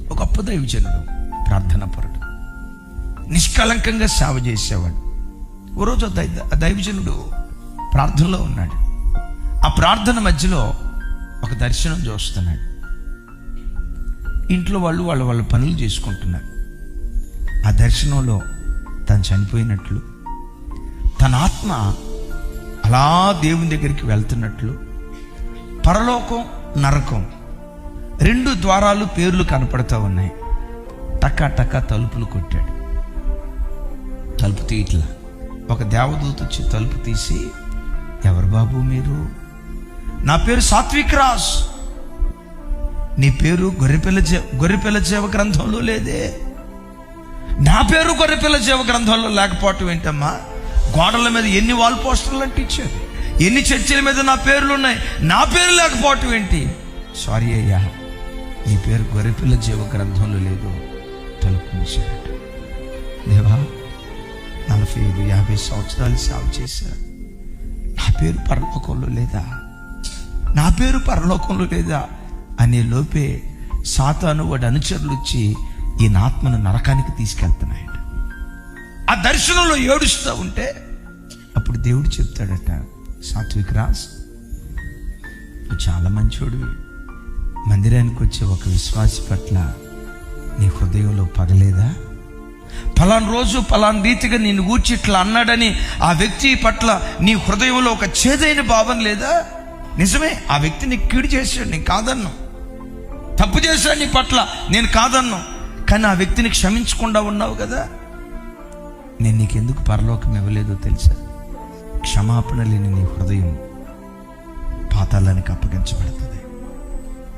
ఒక గొప్ప దైవజనుడు, ప్రార్థనాపరుడు, నిష్కలంకంగా సేవ చేసేవాడు. ఓ రోజు ఆ దైవజనుడు ప్రార్థనలో ఉన్నాడు. ఆ ప్రార్థన మధ్యలో ఒక దర్శనం చూస్తున్నాడు. ఇంట్లో వాళ్ళ పనులు చేసుకుంటున్నారు. ఆ దర్శనంలో తను చనిపోయినట్లు, తన ఆత్మ అలా దేవుని దగ్గరికి వెళ్తున్నట్లు, పరలోకం నరకం రెండు ద్వారాలు పేర్లు కనపడుతూ ఉన్నాయి. టకా టకా తలుపులు కొట్టాడు. తలుపు తీయట్లా. ఒక దేవదూత వచ్చి తలుపు తీసి, ఎవరు బాబు మీరు? నా పేరు సాత్విక్ రాజ్. నీ పేరు గొర్రెపిల్ల జీవ గ్రంథంలో లేదే. నా పేరు గొర్రెపిల్ల జీవ గ్రంథంలో లేకపోవటం ఏంటమ్మా? గోడల మీద ఎన్ని వాల్ పోస్టర్లు అంటించారు, ఎన్ని చర్చిల మీద నా పేర్లు ఉన్నాయి, నా పేరు లేకపోవటం ఏంటి? సారీ అయ్యా, నీ పేరు గొర్రెపిల్ల జీవ గ్రంథంలో లేదు. తలుపు మూసాడట. దేవా, 45-50 సంవత్సరాలు సేవ చేశారు, నా పేరు పరలోకంలో లేదా, నా పేరు పరలోకంలో లేదా అనే లోపే సాతాను వాడి అనుచరులు వచ్చి ఈయన ఆత్మను నరకానికి తీసుకెళ్తున్నాయట. ఆ దర్శనంలో ఏడుస్తూ ఉంటే అప్పుడు దేవుడు చెప్తాడట, సాత్విక్ రాజ్, నువ్వు చాలా మంచోడివి. మందిరానికి వచ్చే ఒక విశ్వాసి పట్ల నీ హృదయంలో పగలేదా? ఫలానా రోజు ఫలానా రీతిగా నిన్ను గూర్చి ఇట్లా అన్నాడని ఆ వ్యక్తి పట్ల నీ హృదయంలో ఒక చేదైన భావం లేదా? నిజమే, ఆ వ్యక్తి నీకు కీడు చేశాడు, నేను కాదన్నా. తప్పు చేశాడు నీ పట్ల, నేను కాదన్నా. కానీ ఆ వ్యక్తిని క్షమించకుండా ఉన్నావు కదా. నేను నీకెందుకు పరలోకం ఇవ్వలేదో తెలుసా? క్షమాపణ లేని నీ హృదయం పాతాళానికి అప్పగించబడుతుంది.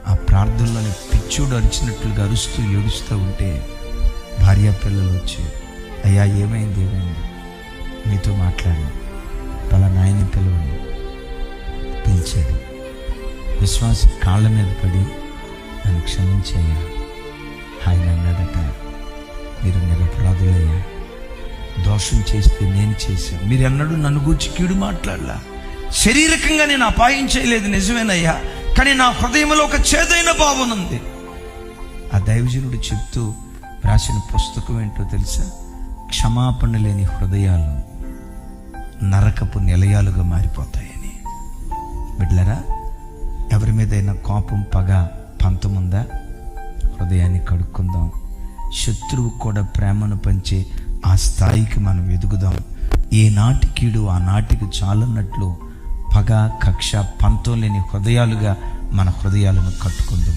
ఆ ప్రార్థనలోని పిచ్చోడు అరిచినట్లుగా అరుస్తూ ఏడుస్తూ ఉంటే భార్య పిల్లలు వచ్చి, అయ్యా ఏమైంది, మీతో మాట్లాడి అలా నాయని పిలవండి. పిలిచాడు. విశ్వాస కాళ్ళ మీద పడి, నన్ను క్షమించయ్యా. ఆయన అన్నాడట, మీరు నిరపరాధులయ్యా, దోషం చేస్తే నేను చేశాను. మీరు అన్నాడు నన్ను గూర్చి కీడు మాట్లాడలా. శారీరకంగా నేను అపాయం చేయలేదు, నిజమేనయ్యా, కానీ నా హృదయంలో ఒక చేదైన భావన ఉంది. ఆ దైవజనుడు చెప్తూ రాసిన పుస్తకం ఏంటో తెలుసా? క్షమాపణ లేని హృదయాలు నరకపు నిలయాలుగా మారిపోతాయని. బిడ్డలారా, ఎవరి మీదైనా కోపం, పగ, పంతముందా? హృదయాన్ని కడుక్కుందాం. శత్రువు కూడా ప్రేమను పంచే ఆ స్థాయికి మనం ఎదుగుదాం. ఏ నాటి కీడు ఆ నాటికి చాలన్నట్లు పగ, కక్ష, పంతం లేని హృదయాలుగా మన హృదయాలను కట్టుకుందాం.